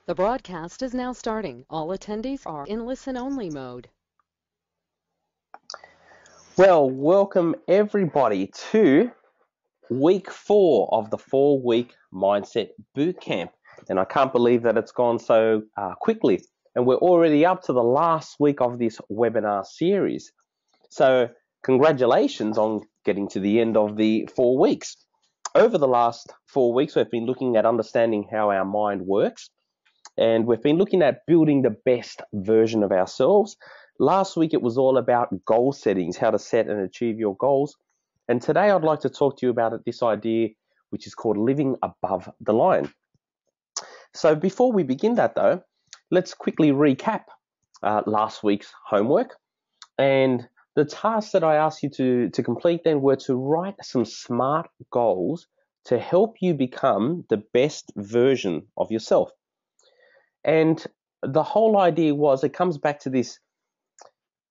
The broadcast is now starting. All attendees are in listen-only mode. Well, welcome everybody to week 4 of the 4-week Mindset Bootcamp. And I can't believe that it's gone so quickly. And we're already up to the last week of this webinar series. So congratulations on getting to the end of the 4 weeks. Over the last 4 weeks, we've been looking at understanding how our mind works. And we've been looking at building the best version of ourselves. Last week, it was all about goal settings, how to set and achieve your goals. And today, I'd like to talk to you about this idea, which is called living above the line. So before we begin that, though, let's quickly recap last week's homework. And the tasks that I asked you to complete then were to write some SMART goals to help you become the best version of yourself. And the whole idea was, it comes back to this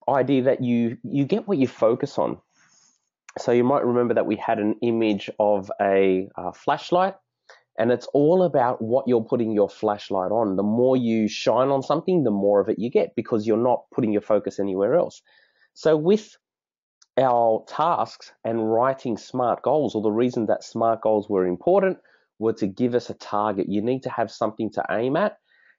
idea that you get what you focus on. So you might remember that we had an image of a flashlight, and it's all about what you're putting your flashlight on. The more you shine on something, the more of it you get, because you're not putting your focus anywhere else. So with our tasks and writing SMART goals, or the reason that SMART goals were important, were to give us a target. You need to have something to aim at,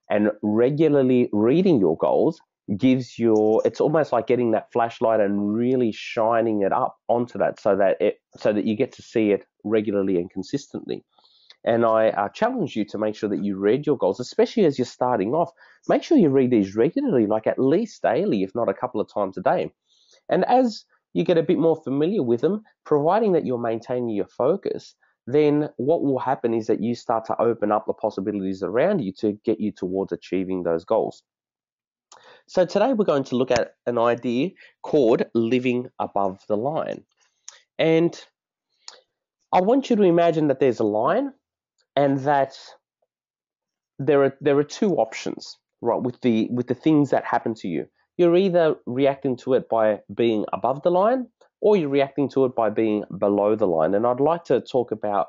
and regularly reading your goals gives you, it's almost like getting that flashlight and really shining it up onto that so that you get to see it regularly and consistently. And I challenge you to make sure that you read your goals, especially as you're starting off. Make sure you read these regularly, like at least daily, if not a couple of times a day. And as you get a bit more familiar with them, providing that you're maintaining your focus, then what will happen is that you start to open up the possibilities around you to get you towards achieving those goals. So today we're going to look at an idea called living above the line. And I want you to imagine that there's a line, and that there are two options, right, with the things that happen to you. You're either reacting to it by being above the line, or you're reacting to it by being below the line. And I'd like to talk about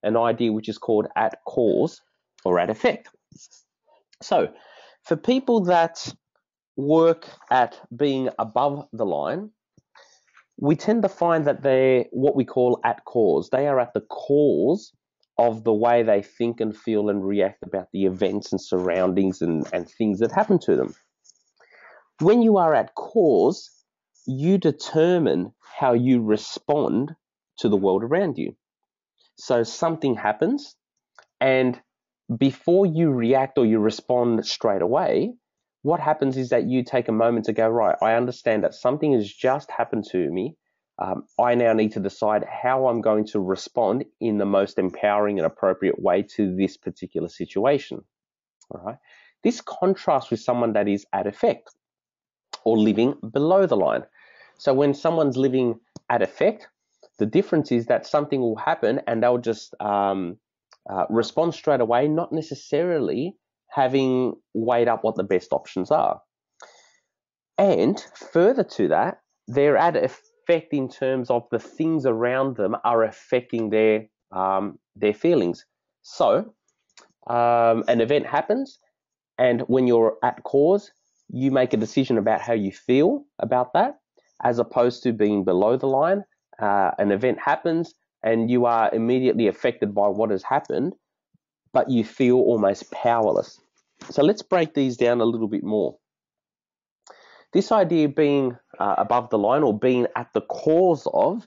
an idea which is called at cause or at effect. So for people that work at being above the line, we tend to find that they're what we call at cause. They are at the cause of the way they think and feel and react about the events and surroundings and things that happen to them. When you are at cause, you determine how you respond to the world around you. So something happens, and before you react or you respond straight away, what happens is that you take a moment to go, right, I understand that something has just happened to me. I now need to decide how I'm going to respond in the most empowering and appropriate way to this particular situation. All right. This contrasts with someone that is at effect or living below the line. So when someone's living at effect, the difference is that something will happen and they'll just respond straight away, not necessarily having weighed up what the best options are. And further to that, they're at effect in terms of the things around them are affecting their feelings. So an event happens, and when you're at cause, you make a decision about how you feel about that, as opposed to being below the line. An event happens, and you are immediately affected by what has happened, but you feel almost powerless. So let's break these down a little bit more. This idea of being above the line or being at the cause of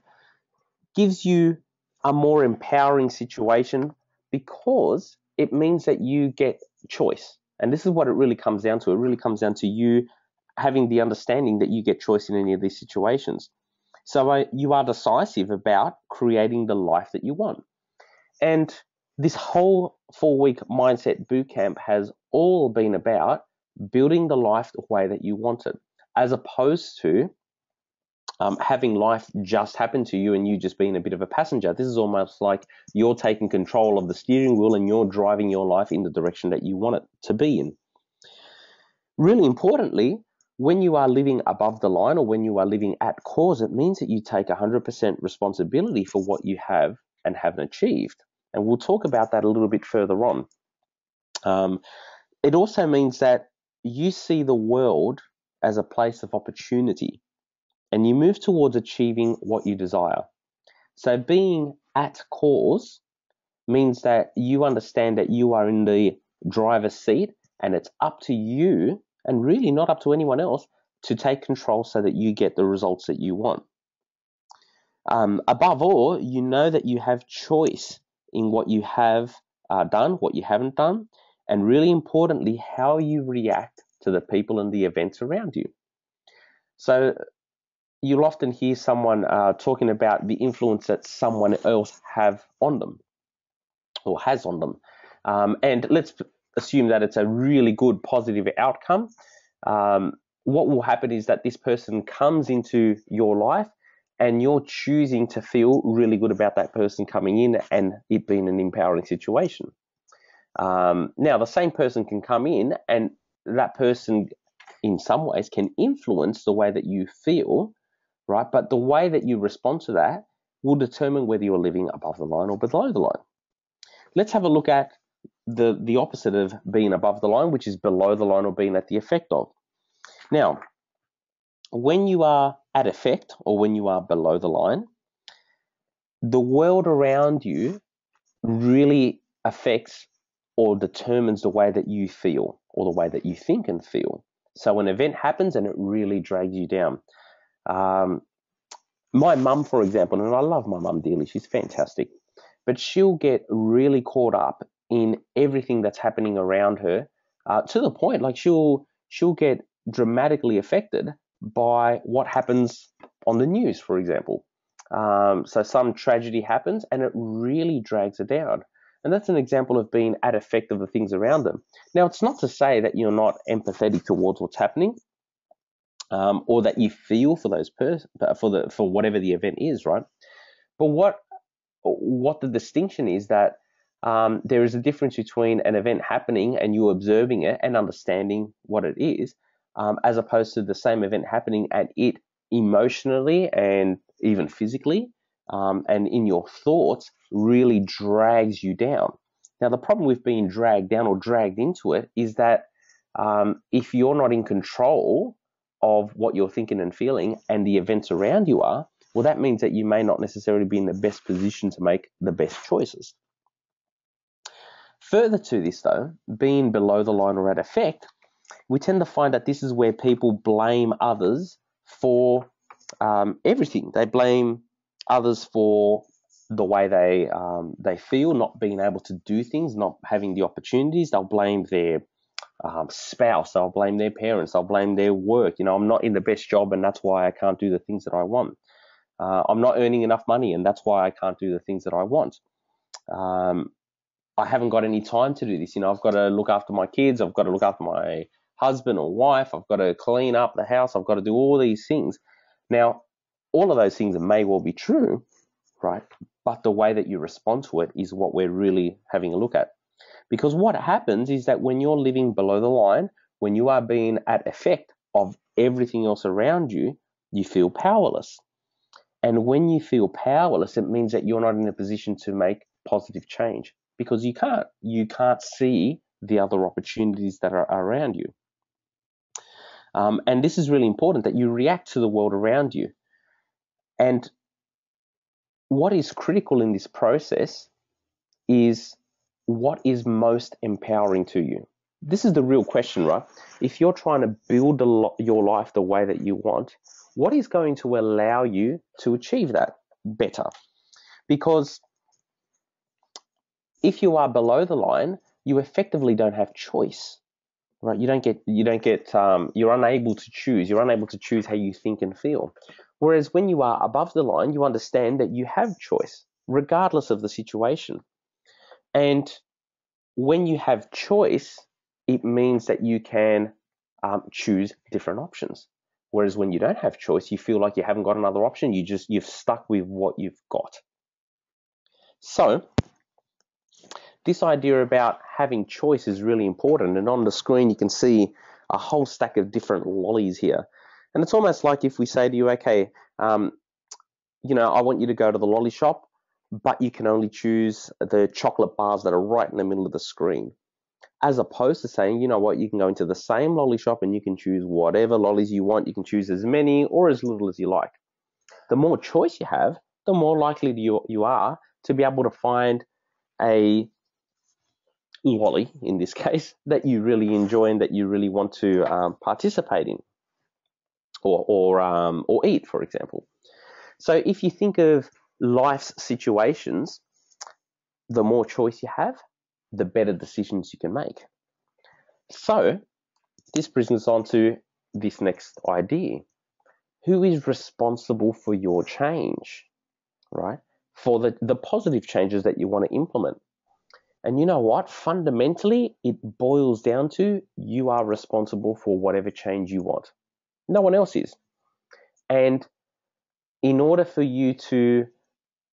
gives you a more empowering situation, because it means that you get choice. And this is what it really comes down to. It really comes down to you having the understanding that you get choice in any of these situations. So you are decisive about creating the life that you want. And this whole 4-week Mindset Bootcamp has all been about building the life the way that you want it, as opposed to having life just happen to you and you just being a bit of a passenger. This is almost like you're taking control of the steering wheel and you're driving your life in the direction that you want it to be in. Really importantly, when you are living above the line or when you are living at cause, it means that you take 100% responsibility for what you have and haven't achieved. And we'll talk about that a little bit further on. It also means that you see the world as a place of opportunity and you move towards achieving what you desire. So being at cause means that you understand that you are in the driver's seat and it's up to you, and really not up to anyone else, to take control so that you get the results that you want. Above all, you know that you have choice in what you have done, what you haven't done, and really importantly, how you react to the people and the events around you. So you'll often hear someone talking about the influence that someone else have on them or has on them. And let's assume that it's a really good positive outcome. What will happen is that this person comes into your life and you're choosing to feel really good about that person coming in and it being an empowering situation. Now, the same person can come in and that person in some ways can influence the way that you feel, right? But the way that you respond to that will determine whether you're living above the line or below the line. Let's have a look at the opposite of being above the line, which is below the line or being at the effect of. Now, when you are at effect or when you are below the line, the world around you really affects or determines the way that you feel or the way that you think and feel. So an event happens and it really drags you down. My mum, for example, and I love my mum dearly, she's fantastic, but she'll get really caught up in everything that's happening around her to the point like she'll get dramatically affected by what happens on the news, for example. So some tragedy happens and it really drags her down. And that's an example of being at effect of the things around them. Now, it's not to say that you're not empathetic towards what's happening, or that you feel for those for whatever the event is, right? But what the distinction is that there is a difference between an event happening and you observing it and understanding what it is, as opposed to the same event happening and it emotionally and even physically and in your thoughts really drags you down. Now, the problem with being dragged down or dragged into it is that if you're not in control of what you're thinking and feeling and the events around you are, well, that means that you may not necessarily be in the best position to make the best choices. Further to this, though, being below the line or at effect, we tend to find that this is where people blame others for everything. They blame others for the way they feel, not being able to do things, not having the opportunities. They'll blame their spouse, they'll blame their parents, they'll blame their work. I'm not in the best job and that's why I can't do the things that I want. I'm not earning enough money and that's why I can't do the things that I want. I haven't got any time to do this. I've got to look after my kids. I've got to look after my husband or wife. I've got to clean up the house. I've got to do all these things. Now, all of those things may well be true, right? But the way that you respond to it is what we're really having a look at. Because what happens is that when you're living below the line, when you are being at effect of everything else around you, you feel powerless. And when you feel powerless, it means that you're not in a position to make positive change because you can't see the other opportunities that are around you. And this is really important, that you react to the world around you. And what is critical in this process is what is most empowering to you. This is the real question, right? If you're trying to build your life the way that you want, what is going to allow you to achieve that better? Because if you are below the line, you effectively don't have choice, right? You're unable to choose. You're unable to choose how you think and feel. Whereas when you are above the line, you understand that you have choice, regardless of the situation. And when you have choice, it means that you can choose different options. Whereas when you don't have choice, you feel like you haven't got another option. You've stuck with what you've got. So this idea about having choice is really important. And on the screen, you can see a whole stack of different lollies here. And it's almost like if we say to you, okay, I want you to go to the lolly shop, but you can only choose the chocolate bars that are right in the middle of the screen. as opposed to saying, you know what, you can go into the same lolly shop and you can choose whatever lollies you want. You can choose as many or as little as you like. The more choice you have, the more likely you are to be able to find a lolly, in this case, that you really enjoy and that you really want to participate in or eat, for example. So if you think of life's situations, the more choice you have, the better decisions you can make. So this brings us on to this next idea. Who is responsible for your change, right? For the positive changes that you want to implement. And you know what? Fundamentally, it boils down to you are responsible for whatever change you want. No one else is. And in order for you to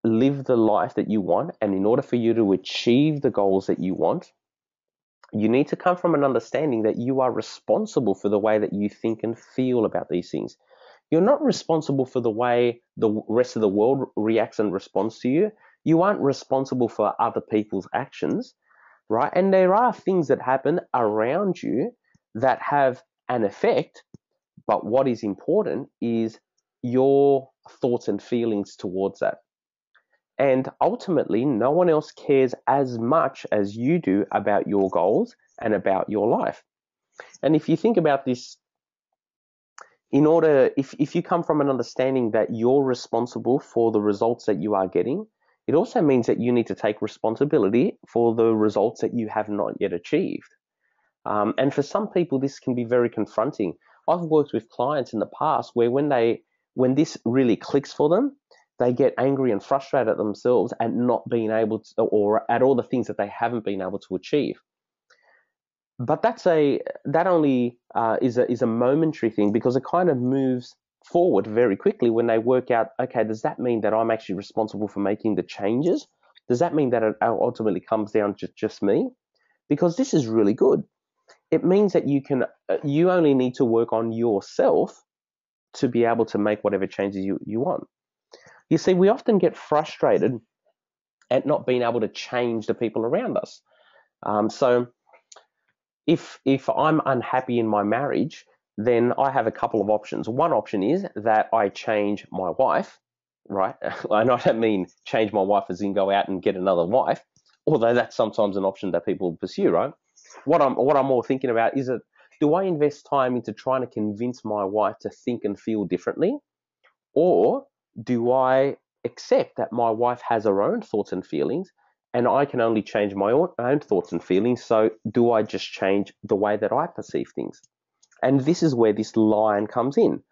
live the life that you want, and in order for you to achieve the goals that you want, you need to come from an understanding that you are responsible for the way that you think and feel about these things. You're not responsible for the way the rest of the world reacts and responds to you. You aren't responsible for other people's actions, right? And there are things that happen around you that have an effect, but what is important is your thoughts and feelings towards that. And ultimately, no one else cares as much as you do about your goals and about your life. And if you think about this, if you come from an understanding that you're responsible for the results that you are getting, it also means that you need to take responsibility for the results that you have not yet achieved. And for some people, this can be very confronting. I've worked with clients in the past where when this really clicks for them, they get angry and frustrated at themselves at not being able to, or at all the things that they haven't been able to achieve. But that only is a momentary thing, because it kind of moves forward very quickly when they work out, okay, does that mean that I'm actually responsible for making the changes? Does that mean that it ultimately comes down to just me? Because this is really good. It means that you only need to work on yourself to be able to make whatever changes you want. You see, we often get frustrated at not being able to change the people around us. So if I'm unhappy in my marriage, then I have a couple of options. One option is that I change my wife, right? And I don't mean change my wife as in go out and get another wife, although that's sometimes an option that people pursue, right? What I'm more thinking about is, do I invest time into trying to convince my wife to think and feel differently? Or do I accept that my wife has her own thoughts and feelings and I can only change my own thoughts and feelings? So do I just change the way that I perceive things? And this is where this line comes in.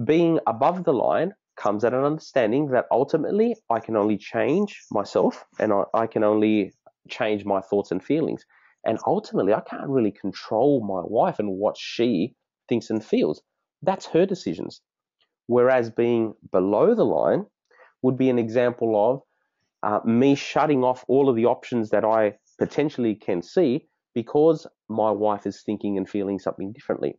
Being above the line comes at an understanding that ultimately I can only change myself and I can only change my thoughts and feelings. And ultimately, I can't really control my wife and what she thinks and feels. That's her decisions. Whereas being below the line would be an example of me shutting off all of the options that I potentially can see because my wife is thinking and feeling something differently.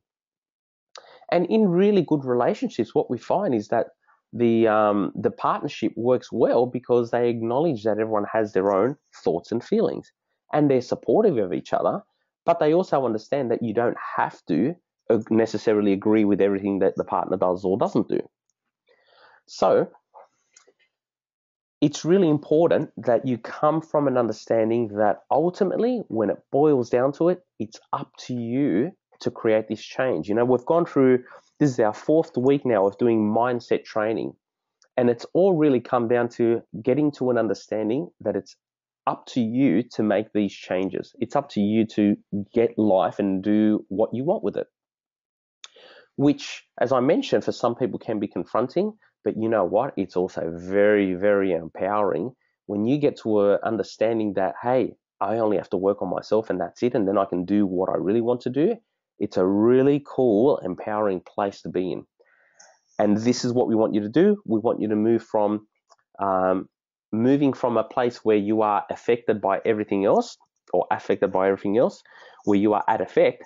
And in really good relationships, what we find is that the partnership works well because they acknowledge that everyone has their own thoughts and feelings, and they're supportive of each other. But they also understand that you don't have to necessarily agree with everything that the partner does or doesn't do. So it's really important that you come from an understanding that ultimately, when it boils down to it, it's up to you to create this change. You know, we've gone through, this is our 4th week now of doing mindset training. And it's all really come down to getting to an understanding that it's up to you to make these changes. It's up to you to get life and do what you want with it. Which, as I mentioned, for some people can be confronting, but you know what? It's also very, very empowering when you get to an understanding that, hey, I only have to work on myself and that's it, and then I can do what I really want to do. It's a really cool, empowering place to be in. And this is what we want you to do. We want you to move from moving from a place where you are affected by everything else, or affected by everything else, where you are at effect,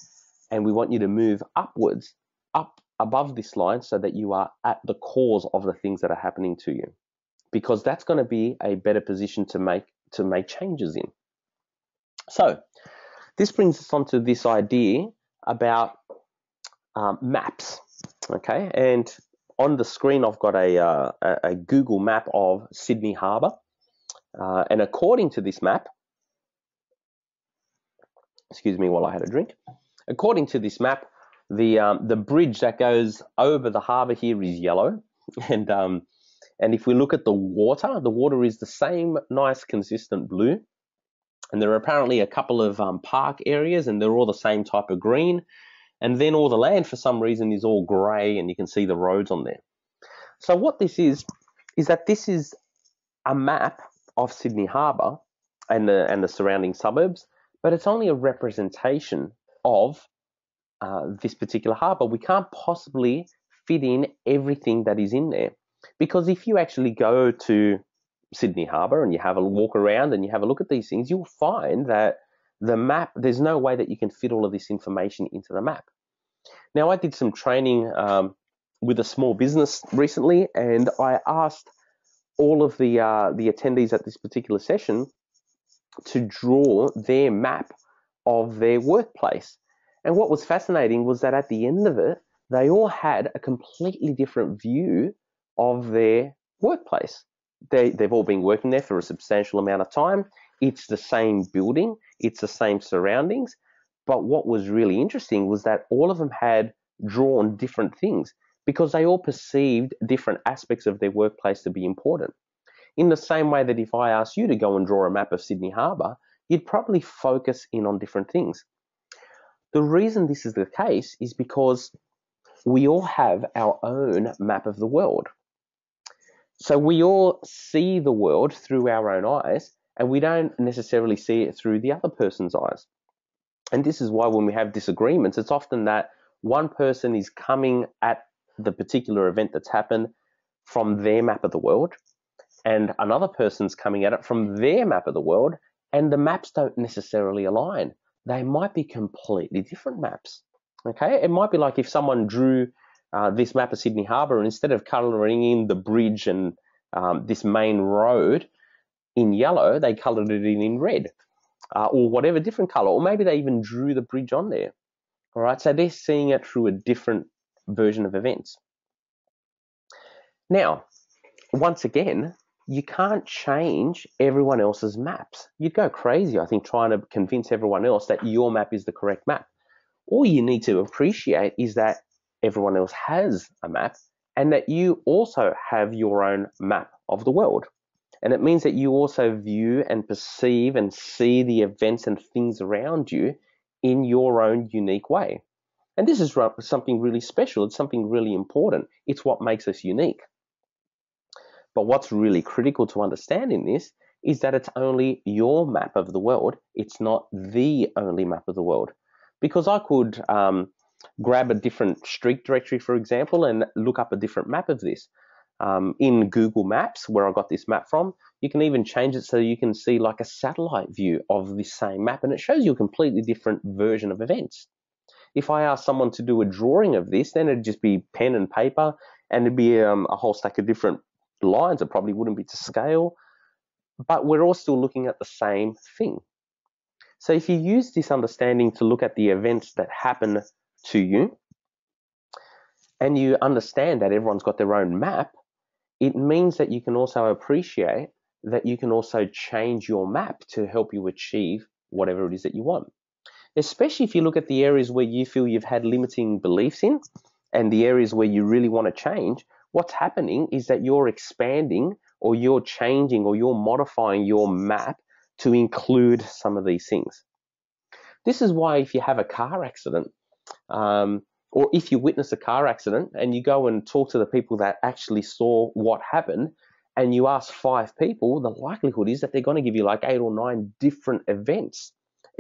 and we want you to move upwards, up above this line, so that you are at the cause of the things that are happening to you, because that's going to be a better position to make changes in. So This brings us on to this idea about maps, okay? And on the screen, I've got a Google map of Sydney Harbour. And according to this map, excuse me while I had a drink. According to this map, the bridge that goes over the harbour here is yellow, and if we look at the water is the same nice consistent blue, and there are apparently a couple of park areas, and they're all the same type of green, and then all the land for some reason is all grey, and you can see the roads on there. So what this is that this is a map of Sydney Harbour and the surrounding suburbs, but it's only a representation of this particular harbour. We can't possibly fit in everything that is in there, because if you actually go to Sydney Harbour and you have a walk around and you have a look at these things, you'll find that the map, there's no way that you can fit all of this information into the map. Now, I did some training with a small business recently, and I asked all of the attendees at this particular session to draw their map of their workplace. And what was fascinating was that at the end of it, they all had a completely different view of their workplace. They've all been working there for a substantial amount of time. It's the same building, it's the same surroundings. But what was really interesting was that all of them had drawn different things because they all perceived different aspects of their workplace to be important. In the same way that if I asked you to go and draw a map of Sydney Harbour, you'd probably focus in on different things. The reason this is the case is because we all have our own map of the world. So we all see the world through our own eyes, and we don't necessarily see it through the other person's eyes. And this is why when we have disagreements, it's often that one person is coming at the particular event that's happened from their map of the world, and another person's coming at it from their map of the world, and the maps don't necessarily align. They might be completely different maps. Okay, it might be like if someone drew this map of Sydney Harbour, and instead of colouring in the bridge and this main road in yellow, they coloured it in red, or whatever different colour, or maybe they even drew the bridge on there. All right, so they're seeing it through a different version of events. Now, once again, you can't change everyone else's maps. You'd go crazy, I think, trying to convince everyone else that your map is the correct map. All you need to appreciate is that everyone else has a map, and that you also have your own map of the world. And it means that you also view and perceive and see the events and things around you in your own unique way. And this is something really special. It's something really important. It's what makes us unique. But what's really critical to understand in this is that it's only your map of the world. It's not the only map of the world. Because I could grab a different street directory, for example, and look up a different map of this. In Google Maps, where I got this map from, you can even change it so you can see like a satellite view of this same map, and it shows you a completely different version of events. If I asked someone to do a drawing of this, then it'd just be pen and paper, and it'd be a whole stack of different lines. It probably wouldn't be to scale, but we're all still looking at the same thing. So if you use this understanding to look at the events that happen to you, and you understand that everyone's got their own map, it means that you can also appreciate that you can also change your map to help you achieve whatever it is that you want. Especially if you look at the areas where you feel you've had limiting beliefs in, and the areas where you really want to change, what's happening is that you're expanding, or you're changing, or you're modifying your map to include some of these things. This is why if you have a car accident, or if you witness a car accident and you go and talk to the people that actually saw what happened, and you ask 5 people, the likelihood is that they're going to give you like 8 or 9 different events,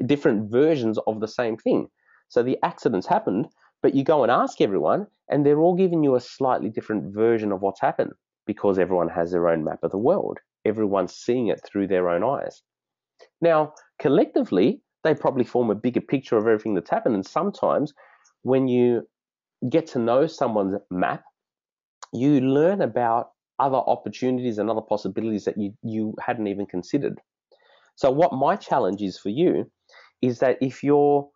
different versions of the same thing. So the accidents happened, but you go and ask everyone, and they're all giving you a slightly different version of what's happened, because everyone has their own map of the world. Everyone's seeing it through their own eyes. Now, collectively, they probably form a bigger picture of everything that's happened, and sometimes when you get to know someone's map, you learn about other opportunities and other possibilities that you hadn't even considered. So what my challenge is for you is that if you're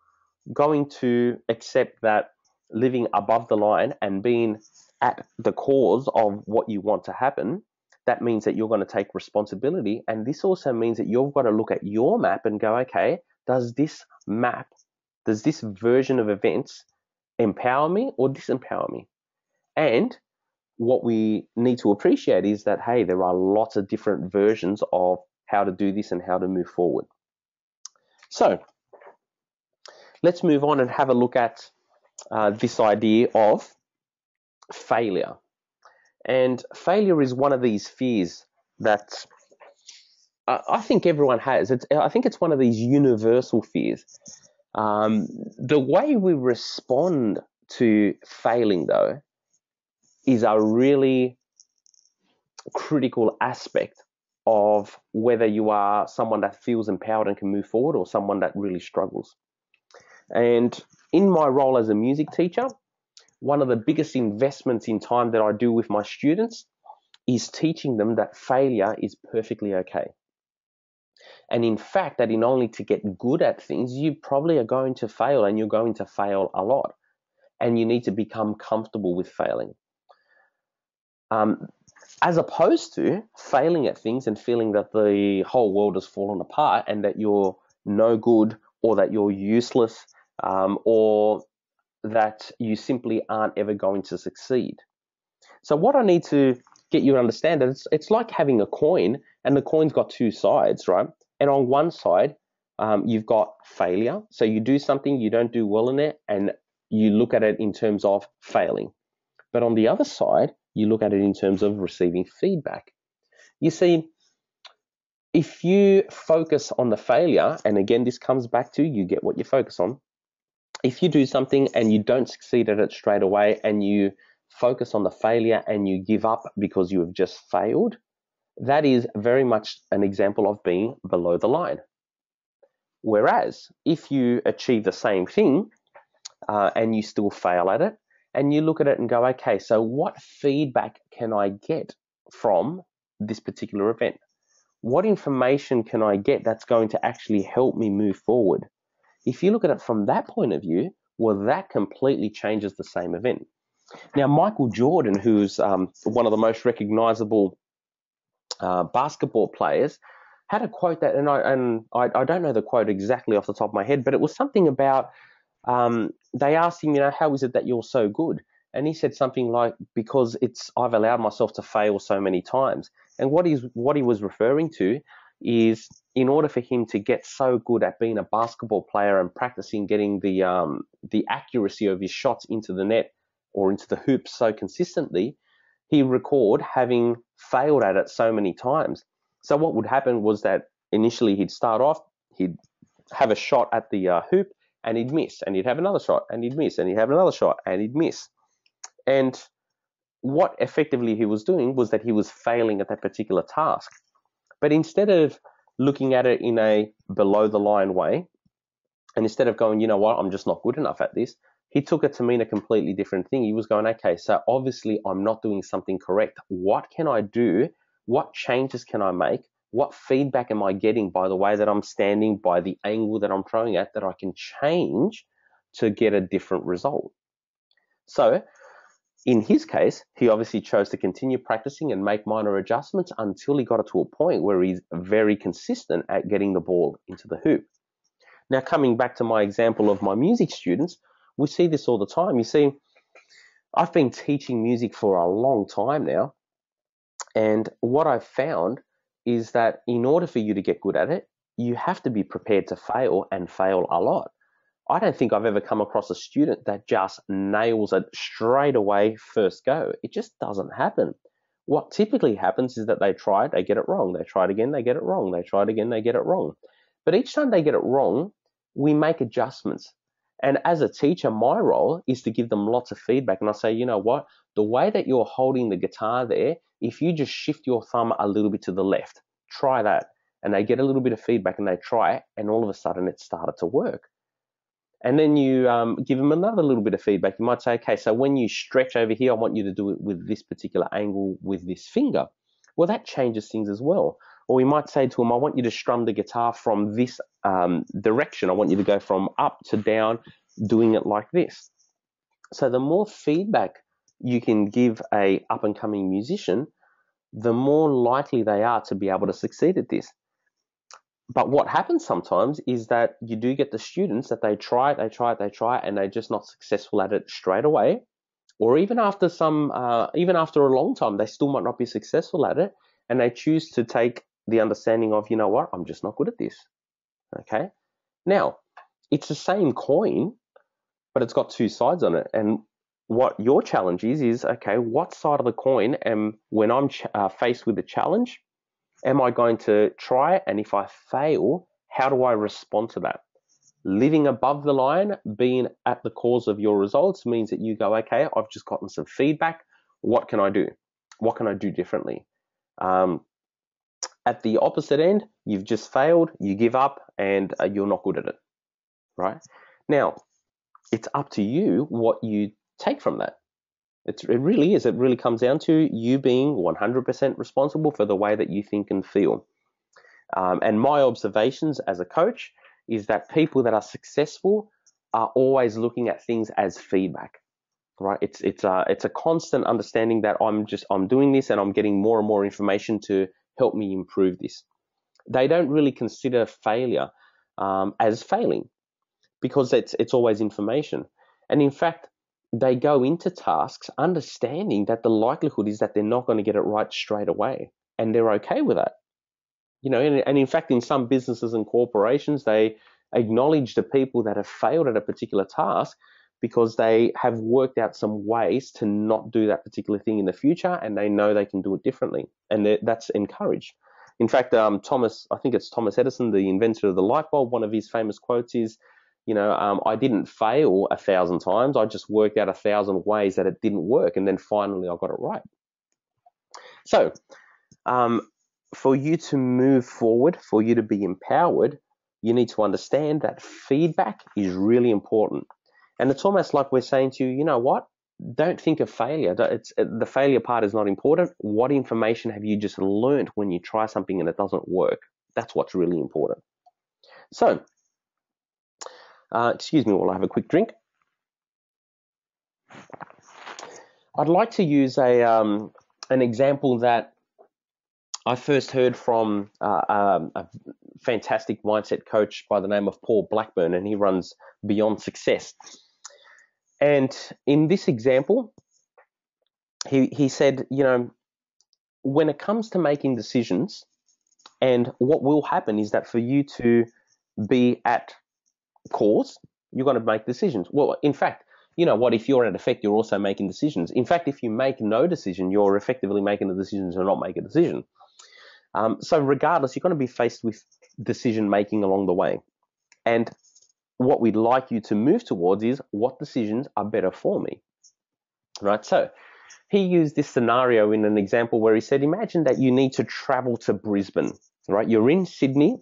going to accept that living above the line and being at the cause of what you want to happen, that means that you're going to take responsibility. And this also means that you've got to look at your map and go, okay, does this version of events empower me or disempower me? And what we need to appreciate is that, hey, there are lots of different versions of how to do this and how to move forward. So let's move on and have a look at this idea of failure. And failure is one of these fears that I think everyone has. I think it's one of these universal fears. The way we respond to failing, though, is a really critical aspect of whether you are someone that feels empowered and can move forward or someone that really struggles. And in my role as a music teacher, one of the biggest investments in time that I do with my students is teaching them that failure is perfectly okay. And in fact, that in only to get good at things, you probably are going to fail, and you're going to fail a lot. And you need to become comfortable with failing. As opposed to failing at things and feeling that the whole world has fallen apart and that you're no good or that you're useless or that you simply aren't ever going to succeed. So what I need to get you to understand is it's like having a coin, and the coin's got two sides, right? And on one side, you've got failure. So you do something, you don't do well in it, and you look at it in terms of failing. But on the other side, you look at it in terms of receiving feedback. You see, if you focus on the failure, and again, this comes back to you get what you focus on. If you do something and you don't succeed at it straight away and you focus on the failure and you give up because you have just failed, that is very much an example of being below the line. Whereas if you achieve the same thing and you still fail at it, and you look at it and go, okay, so what feedback can I get from this particular event? What information can I get that's going to actually help me move forward? If you look at it from that point of view, well, that completely changes the same event. Now, Michael Jordan, who's one of the most recognizable basketball players, had a quote that, and I don't know the quote exactly off the top of my head, but it was something about, they asked him, how is it that you're so good? And he said something like, because I've allowed myself to fail so many times. And what he was referring to is, in order for him to get so good at being a basketball player and practicing getting the accuracy of his shots into the net or into the hoop so consistently, he recalled having failed at it so many times. So what would happen was that initially he'd start off, he'd have a shot at the hoop, and he'd miss, and he'd have another shot, and he'd miss, and he'd have another shot, and he'd miss. And what effectively he was doing was that he was failing at that particular task. But instead of looking at it in a below the line way, and instead of going, you know what, I'm just not good enough at this, he took it to mean a completely different thing. He was going, okay, so obviously I'm not doing something correct. What can I do? What changes can I make? What feedback am I getting by the way that I'm standing, by the angle that I'm throwing at, that I can change to get a different result? So in his case, he obviously chose to continue practicing and make minor adjustments until he got it to a point where he's very consistent at getting the ball into the hoop. Now, coming back to my example of my music students, we see this all the time. You see, I've been teaching music for a long time now, and what I've found is that in order for you to get good at it, you have to be prepared to fail, and fail a lot. I don't think I've ever come across a student that just nails it straight away first go. It just doesn't happen. What typically happens is that they try it, they get it wrong. They try it again, they get it wrong. They try it again, they get it wrong. But each time they get it wrong, we make adjustments. And as a teacher, my role is to give them lots of feedback. And I say, you know what? The way that you're holding the guitar there, if you just shift your thumb a little bit to the left, try that. And they get a little bit of feedback and they try it, and all of a sudden it started to work. And then you give them another little bit of feedback. You might say, okay, so when you stretch over here, I want you to do it with this particular angle with this finger. Well, that changes things as well. Or we might say to them, I want you to strum the guitar from this direction. I want you to go from up to down, doing it like this. So the more feedback you can give a up-and-coming musician, the more likely they are to be able to succeed at this. But what happens sometimes is that you do get the students that they try, and they're just not successful at it straight away. Or even after even after a long time, they still might not be successful at it, and they choose to take the understanding of, you know what, I'm just not good at this. Okay. Now, it's the same coin, but it's got two sides on it. And what your challenge is okay, what side of the coin when I'm faced with a challenge, am I going to try? And if I fail, how do I respond to that? Living above the line, being at the cause of your results means that you go, okay, I've just gotten some feedback. What can I do? What can I do differently? At the opposite end, you've just failed, you give up, and you're not good at it, right? Now, it's up to you what you take from that. It really is. It really comes down to you being 100% responsible for the way that you think and feel. And my observations as a coach is that people that are successful are always looking at things as feedback, right? It's a constant understanding that I'm doing this and I'm getting more and more information to help me improve this. They don't really consider failure as failing, because it's always information. And in fact, they go into tasks understanding that the likelihood is that they're not going to get it right straight away, and they're okay with that. You know, and in fact, in some businesses and corporations, they acknowledge the people that have failed at a particular task because they have worked out some ways to not do that particular thing in the future, and they know they can do it differently, and that's encouraged. In fact, I think it's Thomas Edison, the inventor of the light bulb, one of his famous quotes is, I didn't fail 1,000 times. I just worked out 1,000 ways that it didn't work, and then finally I got it right. So, for you to move forward, for you to be empowered, you need to understand that feedback is really important. And it's almost like we're saying to you, you know what? Don't think of failure. The failure part is not important. What information have you just learned when you try something and it doesn't work? That's what's really important. So, excuse me while I have a quick drink. I'd like to use an example that I first heard from a fantastic mindset coach by the name of Paul Blackburn, and he runs Beyond Success. And in this example, he said, when it comes to making decisions, and what will happen is that for you to be at cause, you're going to make decisions. Well, in fact, you know what, if you're at effect, you're also making decisions. In fact, if you make no decision, you're effectively making a decision to not make a decision. So regardless, you're going to be faced with decision making along the way. And what we'd like you to move towards is, what decisions are better for me, right? So he used this scenario in an example where he said, imagine that you need to travel to Brisbane, right? You're in Sydney,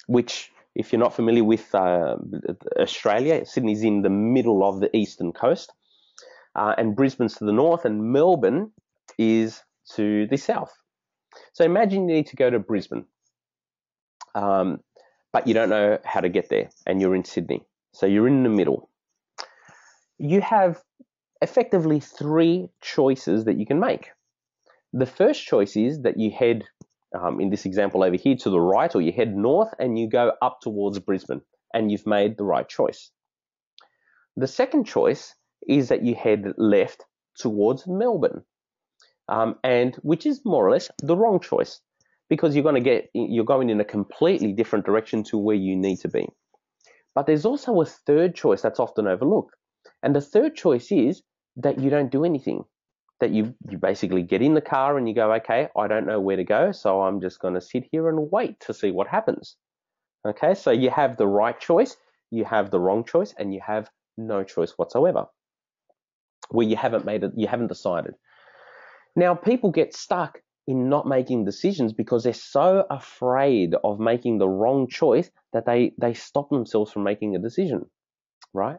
which, if you're not familiar with Australia, Sydney's in the middle of the eastern coast, and Brisbane's to the north, and Melbourne is to the south. So imagine you need to go to Brisbane, but you don't know how to get there, and you're in Sydney. So you're in the middle. You have effectively three choices that you can make. The first choice is that you head, in this example over here, to the right, or you head north and you go up towards Brisbane, and you've made the right choice. The second choice is that you head left towards Melbourne, and which is more or less the wrong choice, because you're going in a completely different direction to where you need to be. But there's also a third choice that's often overlooked. And the third choice is that you don't do anything, that you basically get in the car and you go, okay, I don't know where to go, so I'm just going to sit here and wait to see what happens. Okay, so you have the right choice, you have the wrong choice, and you have no choice whatsoever, where you haven't decided. Now, people get stuck in not making decisions because they're so afraid of making the wrong choice that they stop themselves from making a decision, right?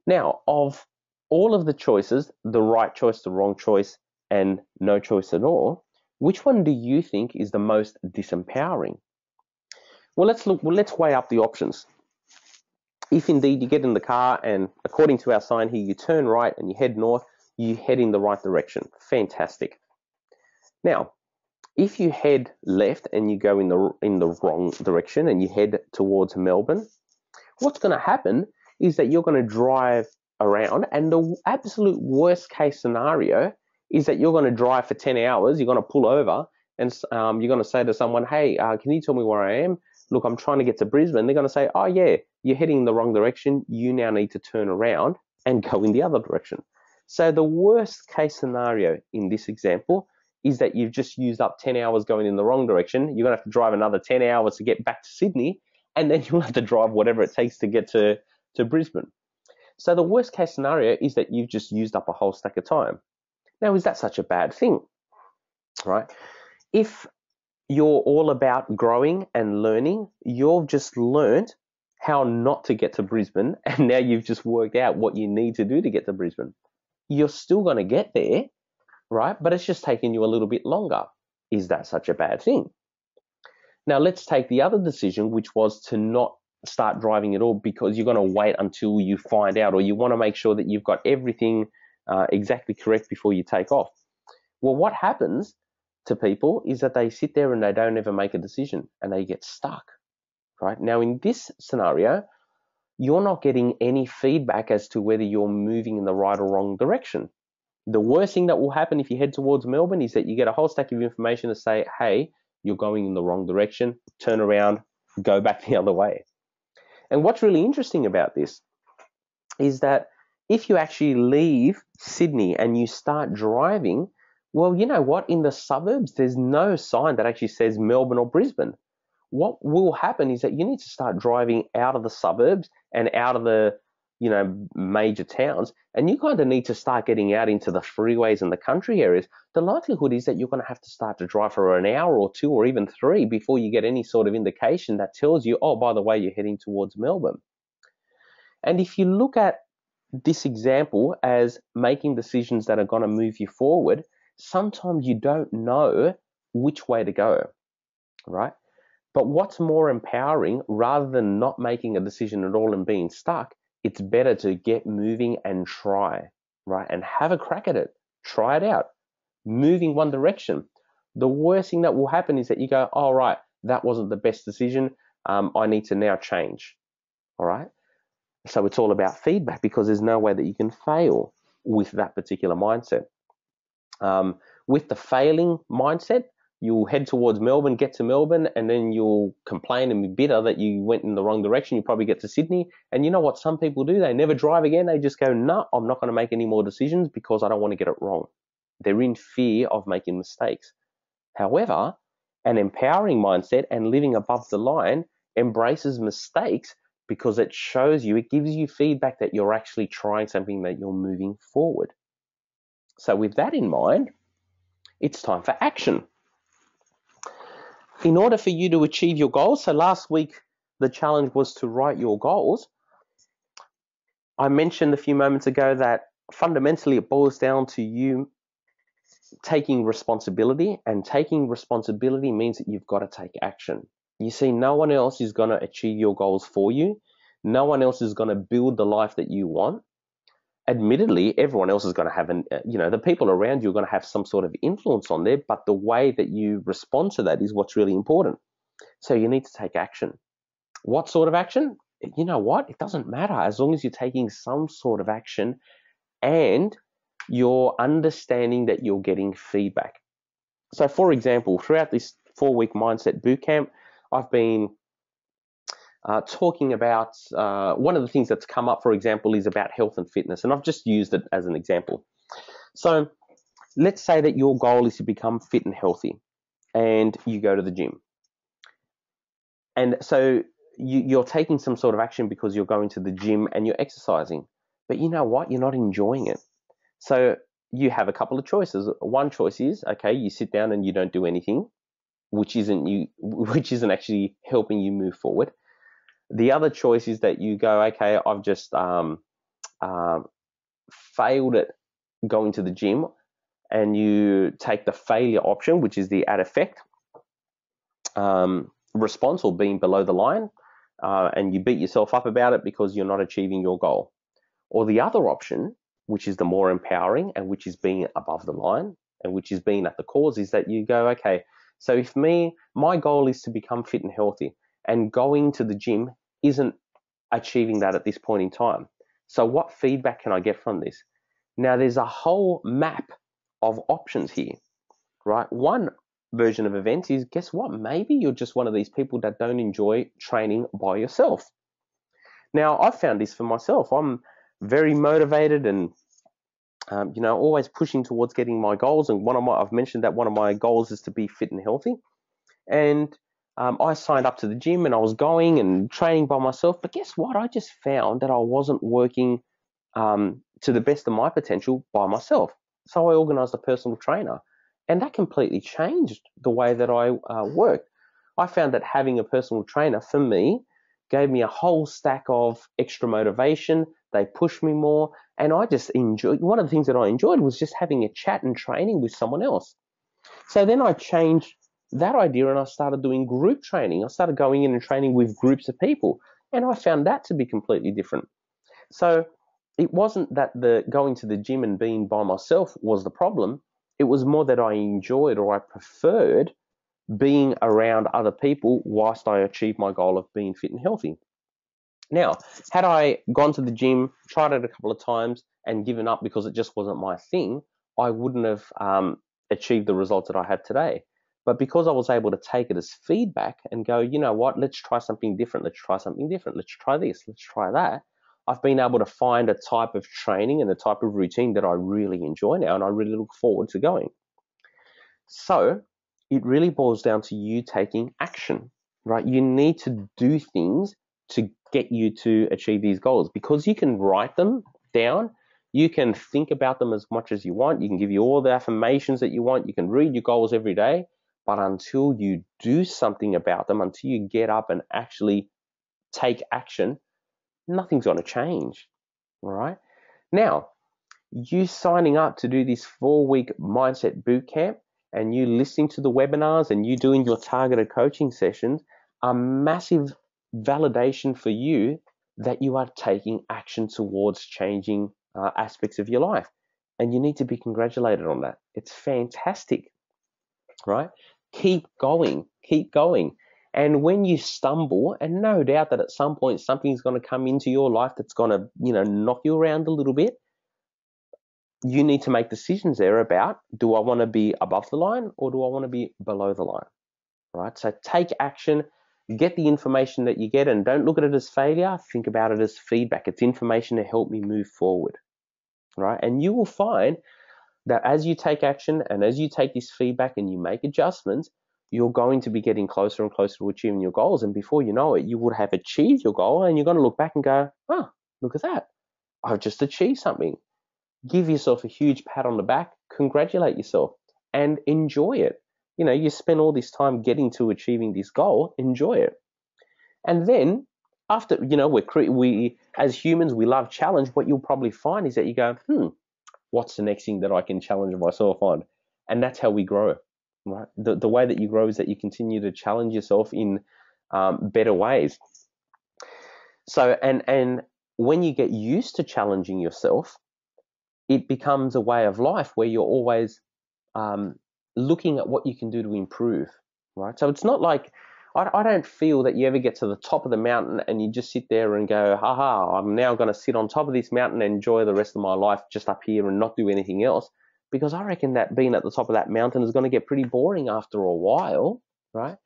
Now, of all of the choices, the right choice, the wrong choice, and no choice at all, Which one do you think is the most disempowering? Well, let's weigh up the options. If indeed you get in the car and according to our sign here, you turn right and you head north, you head in the right direction. Fantastic. Now, if you head left and you go in the wrong direction and you head towards Melbourne, what's going to happen is that you're going to drive around, and the absolute worst case scenario is that you're going to drive for 10 hours, you're going to pull over, and you're going to say to someone, hey, can you tell me where I am? Look, I'm trying to get to Brisbane. They're going to say, oh yeah, you're heading in the wrong direction. You now need to turn around and go in the other direction. So the worst case scenario in this example is that you've just used up 10 hours going in the wrong direction. You're going to have to drive another 10 hours to get back to Sydney, and then you'll have to drive whatever it takes to get to Brisbane. So the worst case scenario is that you've just used up a whole stack of time. Now, is that such a bad thing? Right? If you're all about growing and learning, you've just learned how not to get to Brisbane, and now you've just worked out what you need to do to get to Brisbane. You're still going to get there, right? But it's just taking you a little bit longer. Is that such a bad thing? Now, let's take the other decision, which was to not start driving at all because you're going to wait until you find out, or you want to make sure that you've got everything exactly correct before you take off. Well, what happens to people is that they sit there and they don't ever make a decision and they get stuck, right? Now, in this scenario, you're not getting any feedback as to whether you're moving in the right or wrong direction. The worst thing that will happen if you head towards Melbourne is that you get a whole stack of information to say, hey, you're going in the wrong direction, turn around, go back the other way. And what's really interesting about this is that if you actually leave Sydney and you start driving, well, you know what? In the suburbs, there's no sign that actually says Melbourne or Brisbane. What will happen is that you need to start driving out of the suburbs and out of the major towns, and you kind of need to start getting out into the freeways and the country areas. The likelihood is that you're going to have to start to drive for an hour or two or even 3 before you get any sort of indication that tells you, oh, by the way, you're heading towards Melbourne. And if you look at this example as making decisions that are going to move you forward, sometimes you don't know which way to go, right? But what's more empowering, rather than not making a decision at all and being stuck, it's better to get moving and try, right? And have a crack at it. Try it out. Moving one direction. The worst thing that will happen is that you go, all right, that wasn't the best decision. I need to now change. All right. So it's all about feedback because there's no way that you can fail with that particular mindset. With the failing mindset, you'll head towards Melbourne, get to Melbourne, and then you'll complain and be bitter that you went in the wrong direction. You probably get to Sydney. And you know what some people do? They never drive again. They just go, no, I'm not going to make any more decisions because I don't want to get it wrong. They're in fear of making mistakes. However, an empowering mindset and living above the line embraces mistakes because it shows you, it gives you feedback that you're actually trying something, that you're moving forward. So with that in mind, it's time for action. In order for you to achieve your goals, so last week the challenge was to write your goals. I mentioned a few moments ago that fundamentally it boils down to you taking responsibility, and taking responsibility means that you've got to take action. You see, no one else is going to achieve your goals for you. No one else is going to build the life that you want. Admittedly, everyone else is going to have the people around you are going to have some sort of influence on there, but the way that you respond to that is what's really important. So you need to take action. What sort of action? You know what? It doesn't matter as long as you're taking some sort of action and you're understanding that you're getting feedback. So for example, throughout this 4-week Mindset Bootcamp, I've been talking about one of the things that's come up, for example, is about health and fitness, and I've just used it as an example. So let's say that your goal is to become fit and healthy, and you go to the gym. And so you're taking some sort of action because you're going to the gym and you're exercising. But you know what? You're not enjoying it. So you have a couple of choices. One choice is, okay, you sit down and you don't do anything, which isn't actually helping you move forward. The other choice is that you go, okay, I've just failed at going to the gym, and you take the failure option, which is the ad effect response, or being below the line, and you beat yourself up about it because you're not achieving your goal. Or the other option, which is the more empowering and which is being above the line and which is being at the cause, is that you go, okay, so if my goal is to become fit and healthy, and going to the gym isn't achieving that at this point in time. So what feedback can I get from this? Now, there's a whole map of options here, right? One version of events is, guess what? Maybe you're just one of these people that don't enjoy training by yourself. Now, I've found this for myself. I'm very motivated and always pushing towards getting my goals. And I've mentioned that one of my goals is to be fit and healthy. And I signed up to the gym and I was going and training by myself. But guess what? I just found that I wasn't working to the best of my potential by myself. So I organized a personal trainer, and that completely changed the way that I worked. I found that having a personal trainer for me gave me a whole stack of extra motivation. They pushed me more, and I just enjoyed. One of the things that I enjoyed was just having a chat and training with someone else. So then I changed that idea and I started doing group training. I started going in and training with groups of people, and I found that to be completely different. So it wasn't that the going to the gym and being by myself was the problem. It was more that I enjoyed, or I preferred, being around other people whilst I achieved my goal of being fit and healthy. Now, had I gone to the gym, tried it a couple of times and given up because it just wasn't my thing, I wouldn't have achieved the results that I have today. But because I was able to take it as feedback and go, you know what, let's try something different. Let's try something different. Let's try this. Let's try that. I've been able to find a type of training and a type of routine that I really enjoy now, and I really look forward to going. So it really boils down to you taking action, right? You need to do things to get you to achieve these goals, because you can write them down. You can think about them as much as you want. You can give you all the affirmations that you want. You can read your goals every day. But until you do something about them, until you get up and actually take action, nothing's going to change, all right? Now, you signing up to do this 4-week mindset bootcamp and you listening to the webinars and you doing your targeted coaching sessions are massive validation for you that you are taking action towards changing aspects of your life. And you need to be congratulated on that. It's fantastic, right? Keep going, keep going. And when you stumble, and no doubt that at some point something's going to come into your life that's going to, knock you around a little bit, you need to make decisions there about, do I want to be above the line or do I want to be below the line, right? So take action, get the information that you get, and don't look at it as failure. Think about it as feedback. It's information to help me move forward, right? And you will find that as you take action and as you take this feedback and you make adjustments, you're going to be getting closer and closer to achieving your goals. And before you know it, you would have achieved your goal, and you're going to look back and go, oh, look at that. I've just achieved something. Give yourself a huge pat on the back, congratulate yourself, and enjoy it. You spend all this time getting to achieving this goal, enjoy it. And then after, we as humans, we love challenge. What you'll probably find is that you go, what's the next thing that I can challenge myself on? And that's how we grow, right? The way that you grow is that you continue to challenge yourself in better ways. So, and when you get used to challenging yourself, it becomes a way of life where you're always looking at what you can do to improve, right? So it's not like, I don't feel that you ever get to the top of the mountain and you just sit there and go, haha, I'm now going to sit on top of this mountain and enjoy the rest of my life just up here and not do anything else. Because I reckon that being at the top of that mountain is going to get pretty boring after a while, right?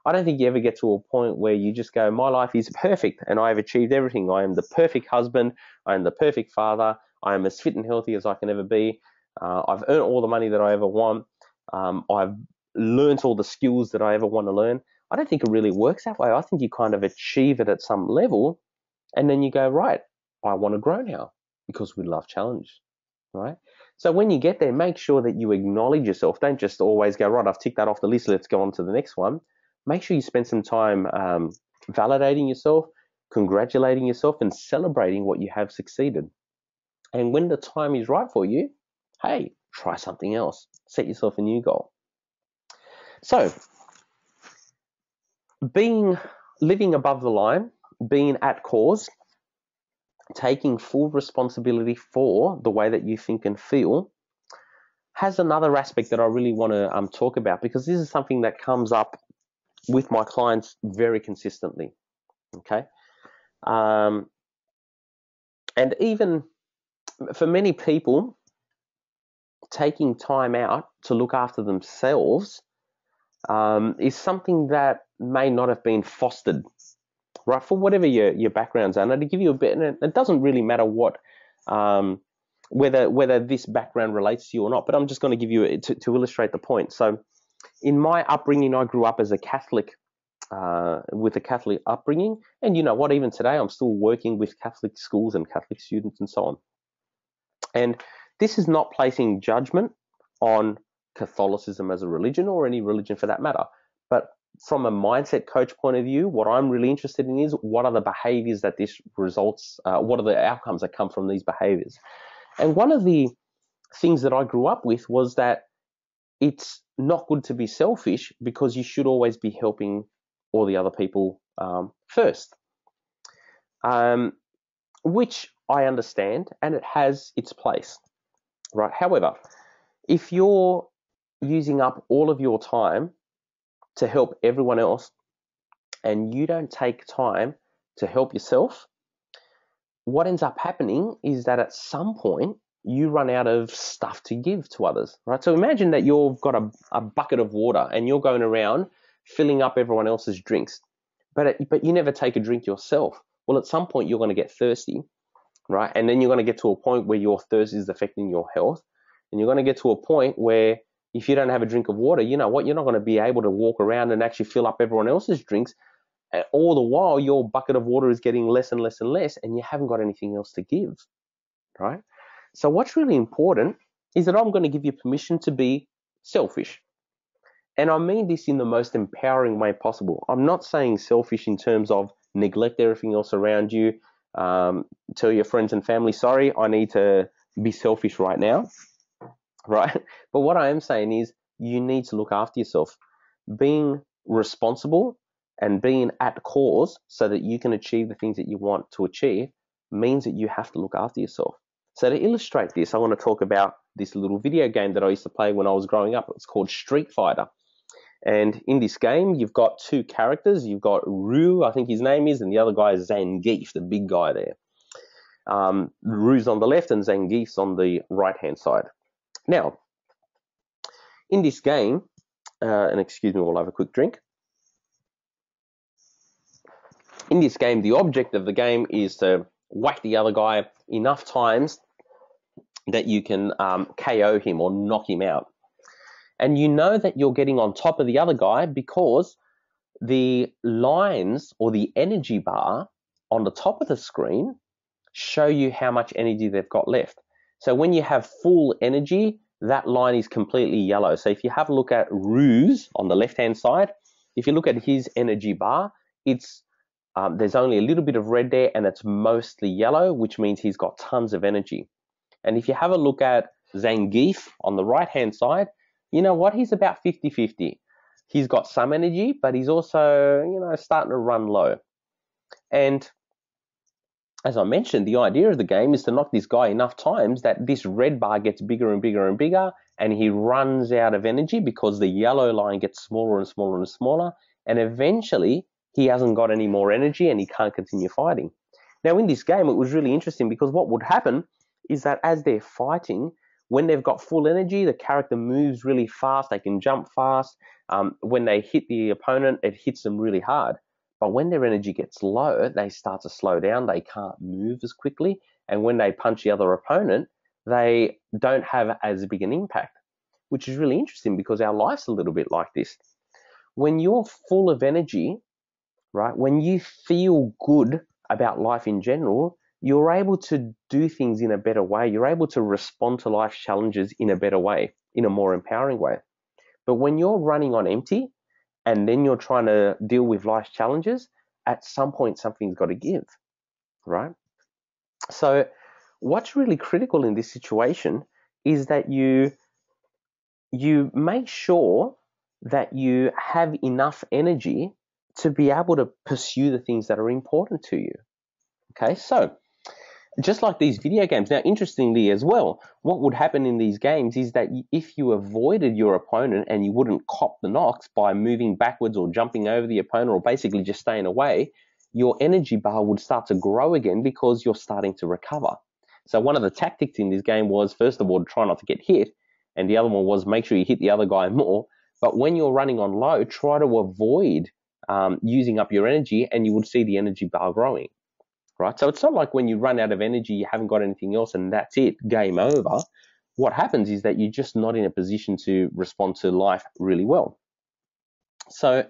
I don't think you ever get to a point where you just go, my life is perfect and I have achieved everything. I am the perfect husband. I am the perfect father. I am as fit and healthy as I can ever be. I've earned all the money that I ever want. I've learned all the skills that I ever want to learn. I don't think it really works that way. I think you kind of achieve it at some level, and then you go, right, I want to grow now, because we love challenge, right? So when you get there, make sure that you acknowledge yourself. Don't just always go, right, I've ticked that off the list, let's go on to the next one. Make sure you spend some time validating yourself, congratulating yourself, and celebrating what you have succeeded. And when the time is right for you, hey, try something else. Set yourself a new goal. So, living above the line, being at cause, taking full responsibility for the way that you think and feel has another aspect that I really want to talk about, because this is something that comes up with my clients very consistently. Okay. And even for many people, taking time out to look after themselves is something that may not have been fostered, right? For whatever your backgrounds are. Now, to give you a bit, and it doesn't really matter what, whether this background relates to you or not, but I'm just going to give you to illustrate the point. So, in my upbringing, I grew up as a Catholic, with a Catholic upbringing, and you know what? Even today, I'm still working with Catholic schools and Catholic students and so on. And this is not placing judgment on Catholicism as a religion, or any religion for that matter. But from a mindset coach point of view, what I'm really interested in is what are the behaviors that this results, what are the outcomes that come from these behaviors. And one of the things that I grew up with was that it's not good to be selfish, because you should always be helping all the other people first. Which I understand, and it has its place, right? However, if you're using up all of your time to help everyone else and you don't take time to help yourself, what ends up happening is that at some point you run out of stuff to give to others, right? So imagine that you've got a bucket of water and you're going around filling up everyone else's drinks, but you never take a drink yourself. Well, at some point you're going to get thirsty, right? And then you're going to get to a point where your thirst is affecting your health. And you're going to get to a point where if you don't have a drink of water, you know what? You're not going to be able to walk around and actually fill up everyone else's drinks. And all the while, your bucket of water is getting less and less and less, and you haven't got anything else to give, right? So what's really important is that I'm going to give you permission to be selfish. And I mean this in the most empowering way possible. I'm not saying selfish in terms of neglect everything else around you. Tell your friends and family, sorry, I need to be selfish right now, right? But what I am saying is you need to look after yourself. Being responsible and being at cause so that you can achieve the things that you want to achieve means that you have to look after yourself. So to illustrate this, I want to talk about this little video game that I used to play when I was growing up. It's called Street Fighter. And in this game, you've got two characters. You've got Ryu, I think his name is, and the other guy is Zangief, the big guy there. Ryu's on the left and Zangief's on the right-hand side. Now, in this game, and excuse me while I have a quick drink. In this game, the object of the game is to whack the other guy enough times that you can KO him or knock him out. And you know that you're getting on top of the other guy because the lines or the energy bar on the top of the screen show you how much energy they've got left. So when you have full energy, that line is completely yellow. So if you have a look at Ryu's on the left-hand side, if you look at his energy bar, it's there's only a little bit of red there and it's mostly yellow, which means he's got tons of energy. And if you have a look at Zangief on the right-hand side, you know what? He's about 50-50. He's got some energy, but he's also, starting to run low. And as I mentioned, the idea of the game is to knock this guy enough times that this red bar gets bigger and bigger and bigger, and he runs out of energy because the yellow line gets smaller and smaller and smaller, and eventually he hasn't got any more energy and he can't continue fighting. Now, in this game, it was really interesting because what would happen is that as they're fighting, when they've got full energy, the character moves really fast, they can jump fast. When they hit the opponent, it hits them really hard. But when their energy gets low, they start to slow down, they can't move as quickly, and when they punch the other opponent, they don't have as big an impact, which is really interesting because our life's a little bit like this. When you're full of energy, right, when you feel good about life in general, you're able to do things in a better way. You're able to respond to life's challenges in a better way, in a more empowering way. But when you're running on empty and then you're trying to deal with life's challenges, at some point something's got to give, right? So what's really critical in this situation is that you you make sure that you have enough energy to be able to pursue the things that are important to you. Okay, so just like these video games. Now, interestingly as well, what would happen in these games is that if you avoided your opponent and you wouldn't cop the knocks by moving backwards or jumping over the opponent or basically just staying away, your energy bar would start to grow again because you're starting to recover. So one of the tactics in this game was, first of all, try not to get hit, and the other one was make sure you hit the other guy more. But when you're running on low, try to avoid using up your energy, and you would see the energy bar growing. Right? So it's not like when you run out of energy, you haven't got anything else and that's it, game over. What happens is that you're just not in a position to respond to life really well. So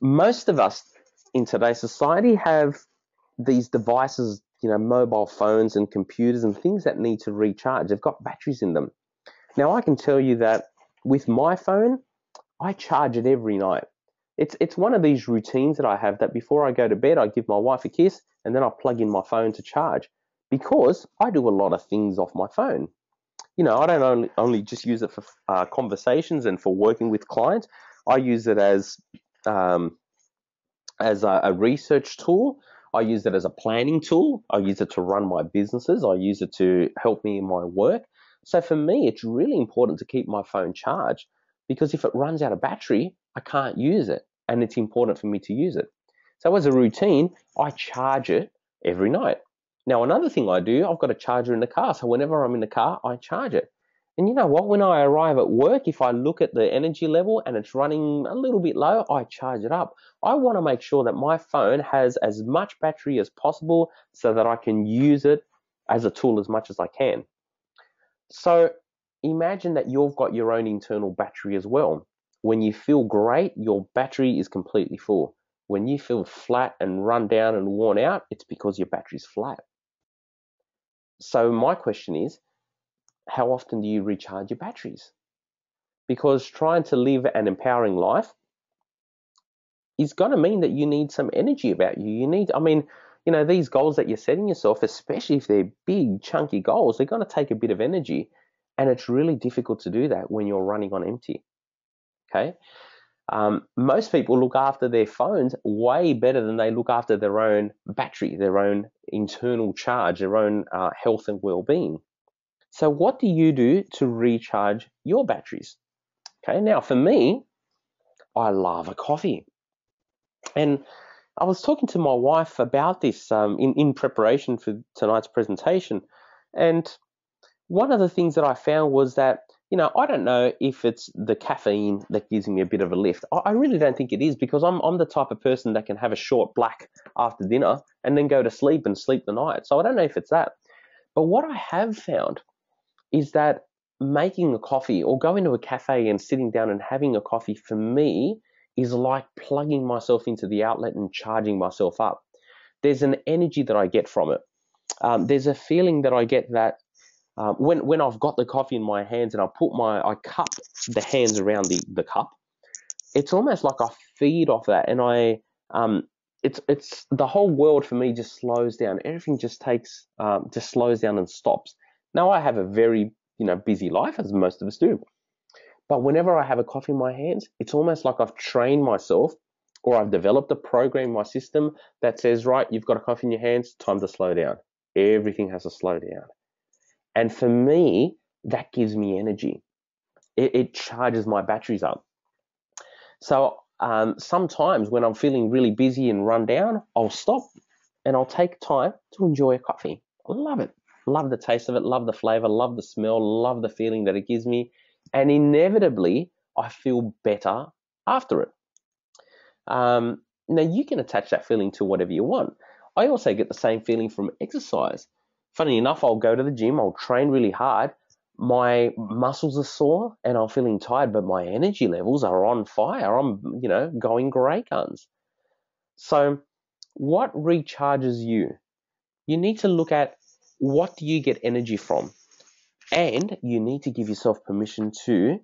most of us in today's society have these devices, mobile phones and computers and things that need to recharge. They've got batteries in them. Now, I can tell you that with my phone, I charge it every night. It's one of these routines that I have, that before I go to bed, I give my wife a kiss and then I plug in my phone to charge, because I do a lot of things off my phone. I don't only just use it for conversations and for working with clients. I use it as a research tool. I use it as a planning tool. I use it to run my businesses. I use it to help me in my work. So for me, it's really important to keep my phone charged, because if it runs out of battery, I can't use it, and it's important for me to use it. So as a routine, I charge it every night. Now, another thing I do, I've got a charger in the car, so whenever I'm in the car, I charge it. And you know what? When I arrive at work, if I look at the energy level and it's running a little bit low, I charge it up. I want to make sure that my phone has as much battery as possible so that I can use it as a tool as much as I can. So imagine that you've got your own internal battery as well. When you feel great, your battery is completely full. When you feel flat and run down and worn out, it's because your battery's flat. So my question is, how often do you recharge your batteries? Because trying to live an empowering life is going to mean that you need some energy about you. These goals that you're setting yourself, especially if they're big, chunky goals, they're going to take a bit of energy. And it's really difficult to do that when you're running on empty. Okay? Most people look after their phones way better than they look after their own battery, their own internal charge, their own health and well-being. So what do you do to recharge your batteries? Okay, now for me, I love a coffee. And I was talking to my wife about this in preparation for tonight's presentation. And one of the things that I found was that, I don't know if it's the caffeine that gives me a bit of a lift. I really don't think it is, because I'm the type of person that can have a short black after dinner and then go to sleep and sleep the night. So I don't know if it's that. But what I have found is that making a coffee or going to a cafe and sitting down and having a coffee, for me, is like plugging myself into the outlet and charging myself up. There's an energy that I get from it. There's a feeling that I get that when I've got the coffee in my hands and I cup the hands around the cup, it's almost like I feed off that, and it's the whole world for me just slows down. Everything just slows down and stops. Now, I have a very busy life, as most of us do, but whenever I have a coffee in my hands, it's almost like I've trained myself, or I've developed a program in my system that says, right, you've got a coffee in your hands, time to slow down. Everything has to slow down. And for me, that gives me energy. It charges my batteries up. So sometimes when I'm feeling really busy and run down, I'll stop and I'll take time to enjoy a coffee. I love it. Love the taste of it, love the flavor, love the smell, love the feeling that it gives me. And inevitably, I feel better after it. Now, you can attach that feeling to whatever you want. I also get the same feeling from exercise. Funny enough, I'll go to the gym, I'll train really hard, my muscles are sore and I'm feeling tired, but my energy levels are on fire. I'm, going great guns. So what recharges you? You need to look at, what do you get energy from? And you need to give yourself permission to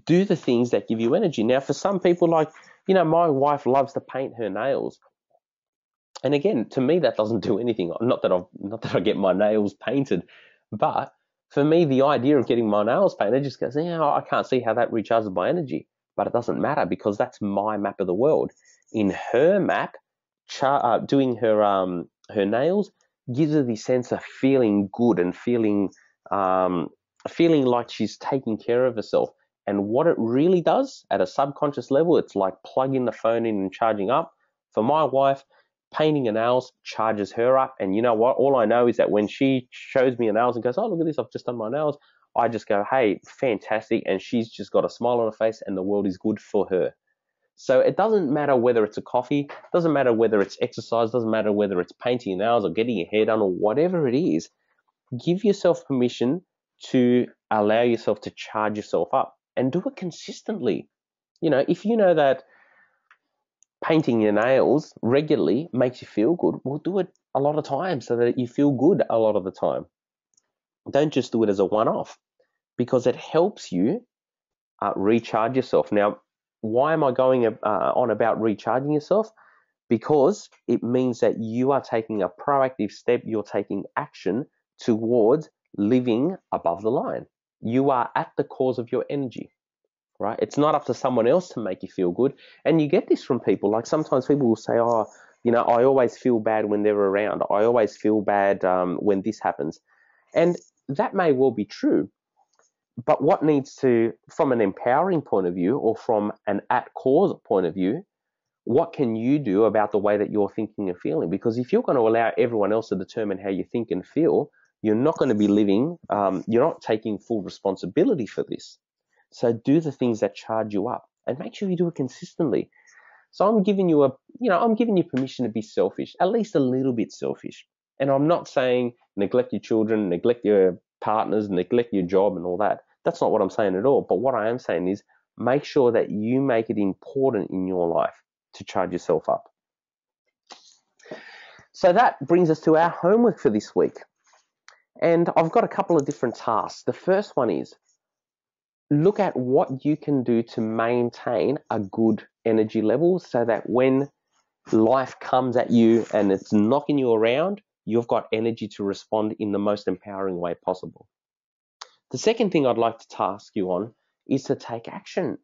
do the things that give you energy. Now, for some people, like, my wife loves to paint her nails. And again, to me, that doesn't do anything. Not that I get my nails painted, but For me, the idea of getting my nails painted just goes, yeah, I can't see how that recharges my energy. But it doesn't matter because that's my map of the world. In her map, doing her nails gives her the sense of feeling good and feeling like she's taking care of herself. And what it really does at a subconscious level, it's like plugging the phone in and charging up. For my wife, painting her nails charges her up. And you know what? All I know is that when she shows me her nails and goes, oh, look at this, I've just done my nails, I just go, hey, fantastic. And she's just got a smile on her face and the world is good for her. So it doesn't matter whether it's a coffee, doesn't matter whether it's exercise, doesn't matter whether it's painting your nails or getting your hair done or whatever it is. Give yourself permission to allow yourself to charge yourself up and do it consistently. You know, if you know that painting your nails regularly makes you feel good, well, do it a lot of times so that you feel good a lot of the time. Don't just do it as a one-off because it helps you recharge yourself. Now, why am I going on about recharging yourself? Because it means that you are taking a proactive step, you're taking action towards living above the line. You are at the cause of your energy, right? It's not up to someone else to make you feel good. And you get this from people. Like sometimes people will say, oh, you know, I always feel bad when they're around. I always feel bad when this happens. And that may well be true. But what needs to, from an empowering point of view or from an at-cause point of view, what can you do about the way that you're thinking and feeling? Because if you're going to allow everyone else to determine how you think and feel, you're not going to be living, you're not taking full responsibility for this. So do the things that charge you up and make sure you do it consistently. So I'm giving you I'm giving you permission to be selfish, at least a little bit selfish. And I'm not saying neglect your children, neglect your partners, neglect your job and all that. That's not what I'm saying at all. But what I am saying is make sure that you make it important in your life to charge yourself up. So that brings us to our homework for this week. And I've got a couple of different tasks. The first one is look at what you can do to maintain a good energy level so that when life comes at you and it's knocking you around, you've got energy to respond in the most empowering way possible. The second thing I'd like to task you on is to take action,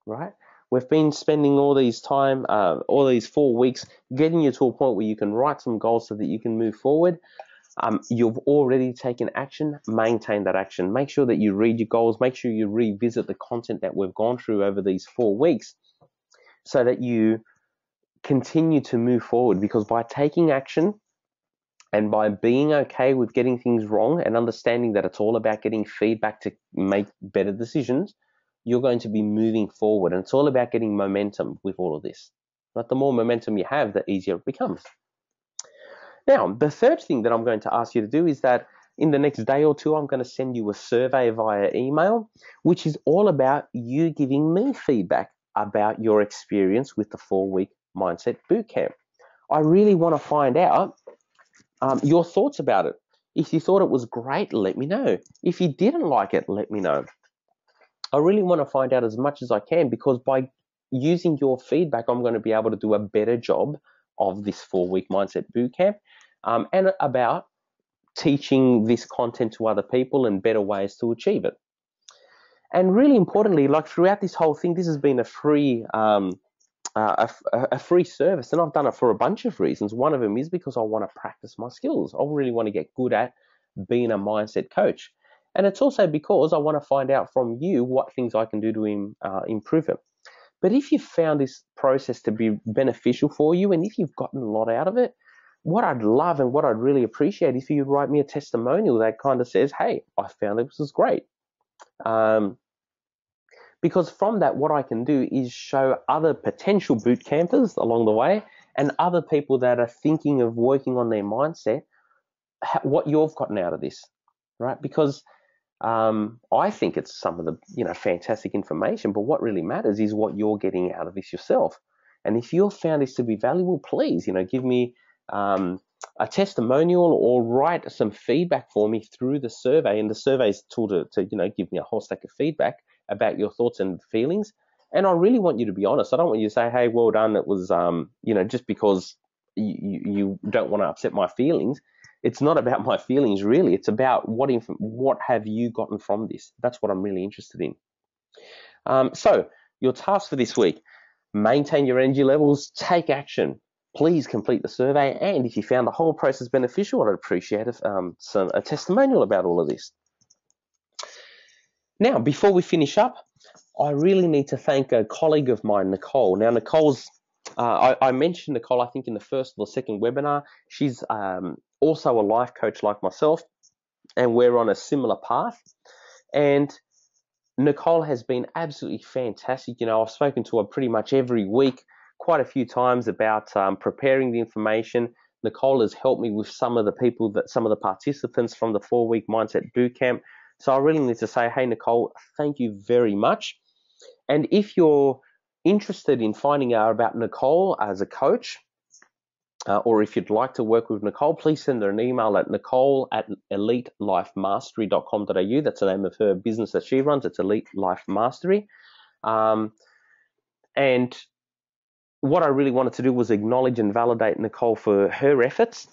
right? We've been spending all these 4 weeks getting you to a point where you can write some goals so that you can move forward. You've already taken action, maintain that action. Make sure that you read your goals. Make sure you revisit the content that we've gone through over these 4 weeks so that you continue to move forward, because by taking action and by being okay with getting things wrong and understanding that it's all about getting feedback to make better decisions, you're going to be moving forward. And it's all about getting momentum with all of this. But the more momentum you have, the easier it becomes. Now, the third thing that I'm going to ask you to do is that in the next day or two, I'm going to send you a survey via email, which is all about you giving me feedback about your experience with the 4-week Mindset Bootcamp. I really want to find out your thoughts about it. If you thought it was great, let me know. If you didn't like it, let me know. I really want to find out as much as I can, because by using your feedback, I'm going to be able to do a better job of this 4-week Mindset Bootcamp and about teaching this content to other people and better ways to achieve it. And really importantly, like throughout this whole thing, this has been a free a free service, and I've done it for a bunch of reasons. One of them is because I want to practice my skills. I really want to get good at being a mindset coach. And it's also because I want to find out from you what things I can do to improve it. But if you've found this process to be beneficial for you, and if you've gotten a lot out of it, what I'd love and what I'd really appreciate is if you write me a testimonial that kind of says, hey, I found this was great. Because from that, what I can do is show other potential boot campers along the way and other people that are thinking of working on their mindset, what you've gotten out of this, right? Because I think it's some of the fantastic information, but what really matters is what you're getting out of this yourself. And if you've found this to be valuable, please, give me a testimonial or write some feedback for me through the survey. And the survey is a tool to give me a whole stack of feedback about your thoughts and feelings. And I really want you to be honest. I don't want you to say, hey, well done. It was, just because you don't want to upset my feelings. it's not about my feelings really. It's about what have you gotten from this. That's what I'm really interested in. So your task for this week: maintain your energy levels, take action. Please complete the survey, and if you found the whole process beneficial, I'd appreciate a testimonial about all of this. Now, before we finish up, I really need to thank a colleague of mine, Nicole. Now, I mentioned Nicole, I think, in the first or second webinar. She's also a life coach like myself, and we're on a similar path. And Nicole has been absolutely fantastic. I've spoken to her pretty much every week, quite a few times, about preparing the information. Nicole has helped me with some of the participants from the 4-week Mindset Bootcamp. So I really need to say, hey, Nicole, thank you very much. And if you're interested in finding out about Nicole as a coach, or if you'd like to work with Nicole, please send her an email at nicole@elitelifemastery.com.au. That's the name of her business that she runs. It's Elite Life Mastery. And what I really wanted to do was acknowledge and validate Nicole for her efforts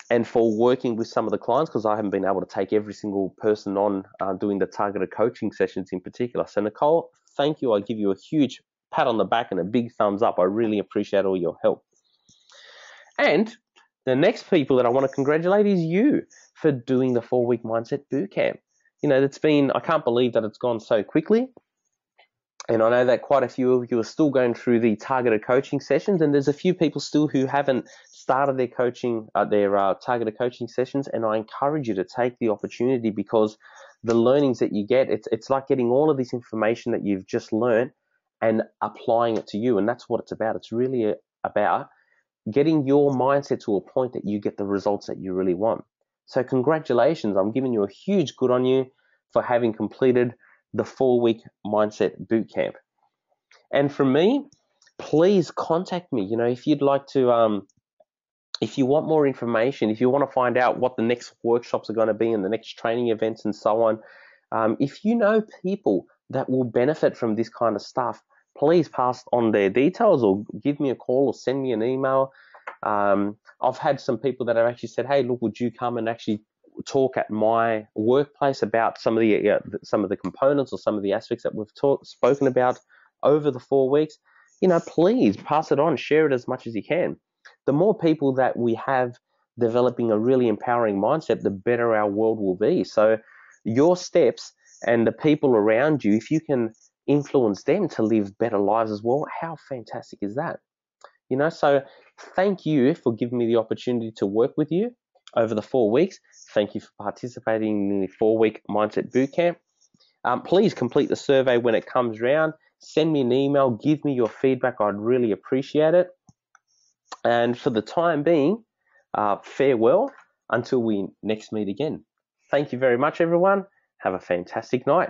and for working with some of the clients, because I haven't been able to take every single person on doing the targeted coaching sessions in particular. So Nicole, thank you. I give you a huge pat on the back and a big thumbs up. I really appreciate all your help. And the next people that I want to congratulate is you for doing the 4-week Mindset Bootcamp. I can't believe that it's gone so quickly. And I know that quite a few of you are still going through the targeted coaching sessions, and there's a few people still who haven't started their targeted coaching sessions. And I encourage you to take the opportunity, because the learnings that you get, it's like getting all of this information that you've just learned and applying it to you. And that's what it's about. It's really about getting your mindset to a point that you get the results that you really want. So congratulations. I'm giving you a huge good on you for having completed the 4-week Mindset Bootcamp. And from me, please contact me. If you'd like to, if you want more information, if you want to find out what the next workshops are going to be and the next training events and so on, if you know people that will benefit from this kind of stuff, please pass on their details or give me a call or send me an email. I've had some people that have actually said, hey, look, would you come and actually talk at my workplace about some of the components or some of the aspects that we've spoken about over the 4 weeks? Please pass it on, share it as much as you can. The more people that we have developing a really empowering mindset, the better our world will be. So your steps and the people around you, if you can influence them to live better lives as well, how fantastic is that? So thank you for giving me the opportunity to work with you over the 4 weeks. Thank you for participating in the 4-week Mindset Bootcamp. Please complete the survey when it comes around. Send me an email. Give me your feedback. I'd really appreciate it. And for the time being, farewell until we next meet again. Thank you very much, everyone. Have a fantastic night.